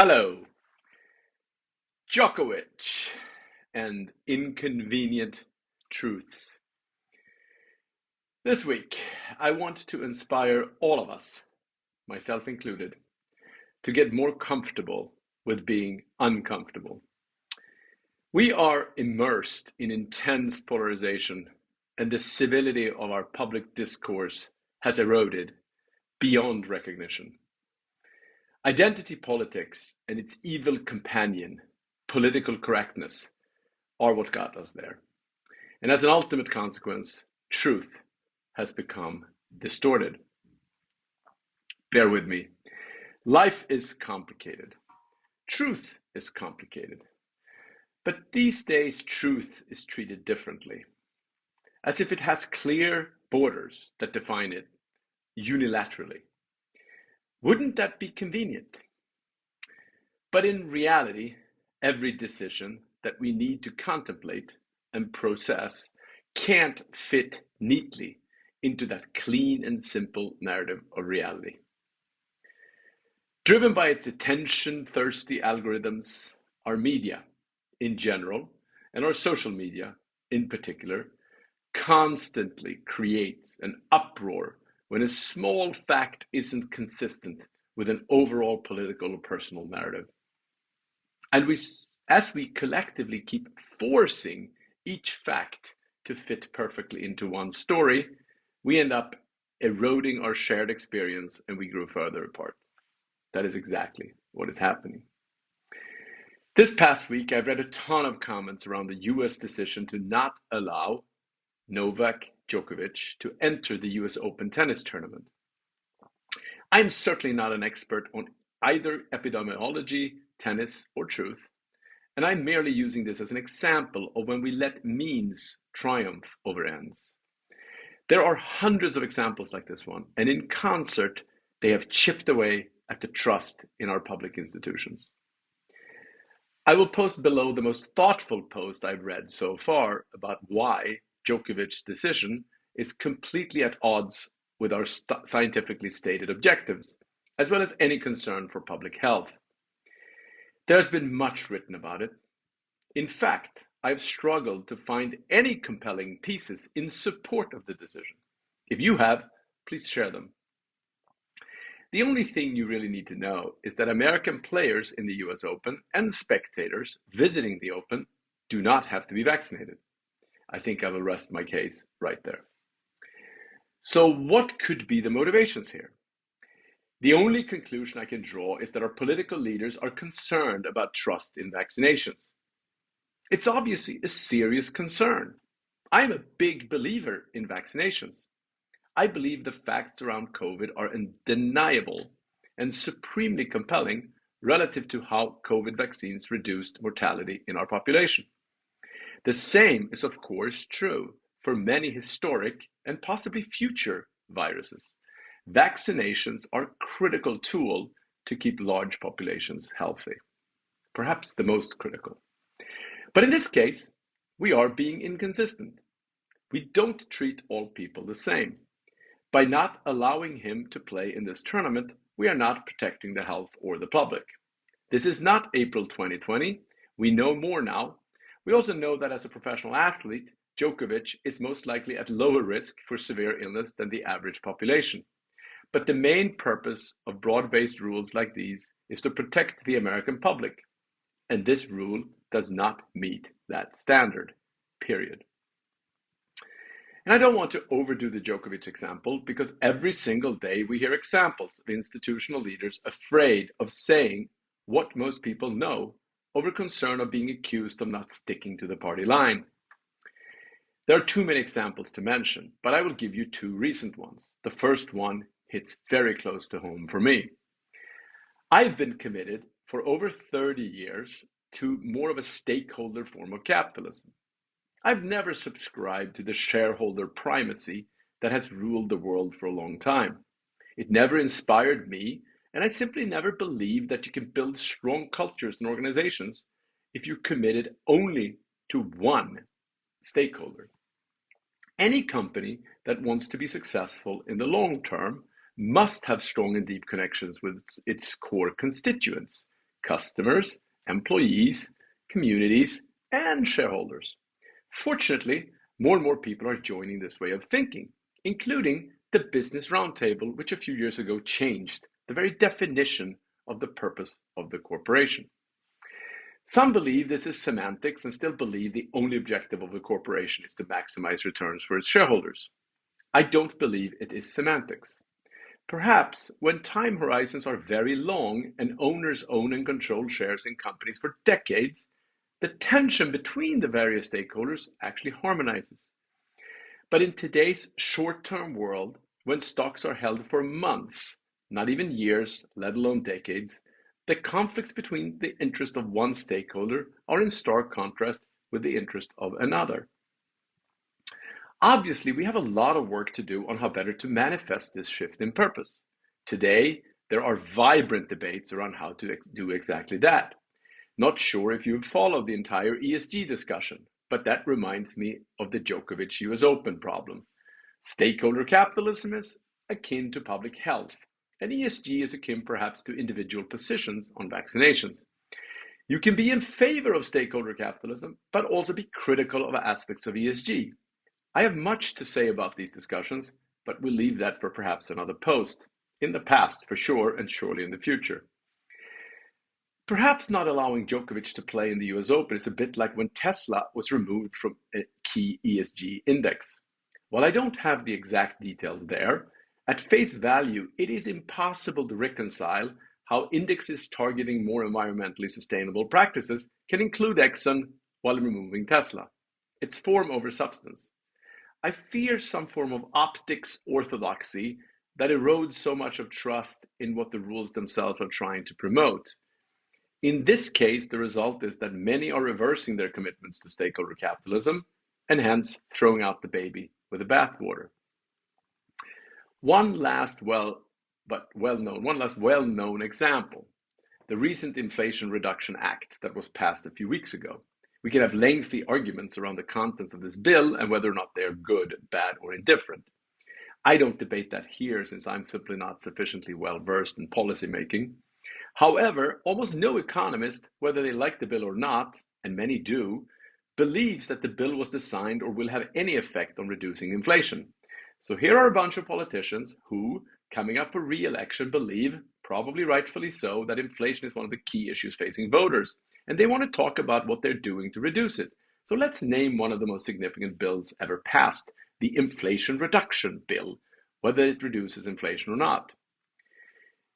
Hello, Djokovic and Inconvenient Truths. This week, I want to inspire all of us, myself included, to get more comfortable with being uncomfortable. We are immersed in intense polarization, and the civility of our public discourse has eroded beyond recognition. Identity politics and its evil companion, political correctness, are what got us there. And as an ultimate consequence, truth has become distorted. Bear with me. Life is complicated. Truth is complicated. But these days, truth is treated differently, as if it has clear borders that define it unilaterally. Wouldn't that be convenient? But in reality, every decision that we need to contemplate and process can't fit neatly into that clean and simple narrative of reality. Driven by its attention-thirsty algorithms, our media in general, and our social media in particular, constantly creates an uproar when a small fact isn't consistent with an overall political or personal narrative. And as we collectively keep forcing each fact to fit perfectly into one story, we end up eroding our shared experience and we grow further apart. That is exactly what is happening. This past week, I've read a ton of comments around the US decision to not allow Novak Djokovic to enter the US Open tennis tournament. I'm certainly not an expert on either epidemiology, tennis, or truth, and I'm merely using this as an example of when we let means triumph over ends. There are hundreds of examples like this one, and in concert, they have chipped away at the trust in our public institutions. I will post below the most thoughtful post I've read so far about why Djokovic's decision is completely at odds with our scientifically stated objectives, as well as any concern for public health. There has been much written about it. In fact, I've struggled to find any compelling pieces in support of the decision. If you have, please share them. The only thing you really need to know is that American players in the US Open and spectators visiting the Open do not have to be vaccinated. I think I will rest my case right there. So what could be the motivations here? The only conclusion I can draw is that our political leaders are concerned about trust in vaccinations. It's obviously a serious concern. I'm a big believer in vaccinations. I believe the facts around COVID are undeniable and supremely compelling relative to how COVID vaccines reduced mortality in our population. The same is, of course, true for many historic and possibly future viruses. Vaccinations are a critical tool to keep large populations healthy, perhaps the most critical. But in this case, we are being inconsistent. We don't treat all people the same. By not allowing him to play in this tournament, we are not protecting the health or the public. This is not April 2020. We know more now. We also know that as a professional athlete, Djokovic is most likely at lower risk for severe illness than the average population. But the main purpose of broad-based rules like these is to protect the American public. And this rule does not meet that standard, period. And I don't want to overdo the Djokovic example because every single day we hear examples of institutional leaders afraid of saying what most people know over concern of being accused of not sticking to the party line. There are too many examples to mention, but I will give you two recent ones. The first one hits very close to home for me. I've been committed for over 30 years to more of a stakeholder form of capitalism. I've never subscribed to the shareholder primacy that has ruled the world for a long time. It never inspired me, and I simply never believed that you can build strong cultures and organizations if you're committed only to one stakeholder. Any company that wants to be successful in the long term must have strong and deep connections with its core constituents, customers, employees, communities, and shareholders. Fortunately, more and more people are joining this way of thinking, including the Business Roundtable, which a few years ago changed the very definition of the purpose of the corporation. Some believe this is semantics and still believe the only objective of a corporation is to maximize returns for its shareholders. I don't believe it is semantics. Perhaps when time horizons are very long and owners own and control shares in companies for decades, the tension between the various stakeholders actually harmonizes. But in today's short-term world, when stocks are held for months, not even years, let alone decades, the conflicts between the interest of one stakeholder are in stark contrast with the interest of another. Obviously, we have a lot of work to do on how better to manifest this shift in purpose. Today, there are vibrant debates around how to do exactly that. Not sure if you've followed the entire ESG discussion, but that reminds me of the Djokovic US Open problem. Stakeholder capitalism is akin to public health, and ESG is akin perhaps to individual positions on vaccinations. You can be in favor of stakeholder capitalism, but also be critical of aspects of ESG. I have much to say about these discussions, but we'll leave that for perhaps another post. In the past, for sure, and surely in the future. Perhaps not allowing Djokovic to play in the US Open is a bit like when Tesla was removed from a key ESG index. While I don't have the exact details there, at face value, it is impossible to reconcile how indexes targeting more environmentally sustainable practices can include Exxon while removing Tesla. It's form over substance. I fear some form of optics orthodoxy that erodes so much of trust in what the rules themselves are trying to promote. In this case, the result is that many are reversing their commitments to stakeholder capitalism and hence throwing out the baby with the bathwater. One last well-known example, the recent Inflation Reduction Act that was passed a few weeks ago. We can have lengthy arguments around the contents of this bill and whether or not they are good, bad, or indifferent. I don't debate that here since I'm simply not sufficiently well versed in policy making. However, almost no economist, whether they like the bill or not, and many do, believes that the bill was designed or will have any effect on reducing inflation. So here are a bunch of politicians who, coming up for re-election, believe, probably rightfully so, that inflation is one of the key issues facing voters, and they want to talk about what they're doing to reduce it. So let's name one of the most significant bills ever passed, the Inflation Reduction Bill, whether it reduces inflation or not.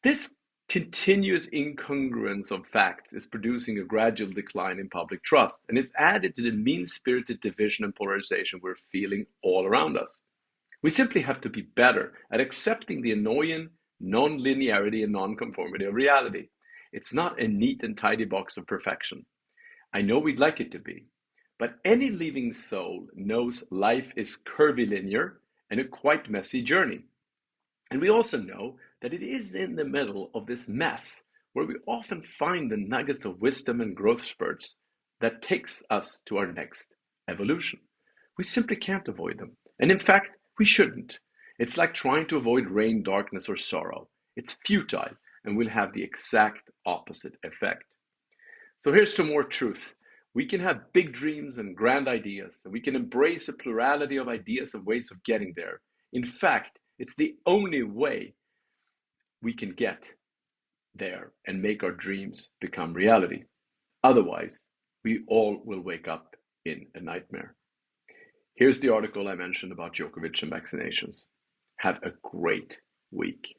This continuous incongruence of facts is producing a gradual decline in public trust, and it's added to the mean-spirited division and polarization we're feeling all around us. We simply have to be better at accepting the annoying non-linearity and non-conformity of reality. It's not a neat and tidy box of perfection. I know we'd like it to be, but any living soul knows life is curvilinear and a quite messy journey. And we also know that it is in the middle of this mess where we often find the nuggets of wisdom and growth spurts that takes us to our next evolution. We simply can't avoid them. And in fact, we shouldn't. It's like trying to avoid rain, darkness, or sorrow. It's futile and will have the exact opposite effect. So here's to more truth. We can have big dreams and grand ideas, and we can embrace a plurality of ideas and ways of getting there. In fact, it's the only way we can get there and make our dreams become reality. Otherwise, we all will wake up in a nightmare. Here's the article I mentioned about Djokovic and vaccinations. Have a great week.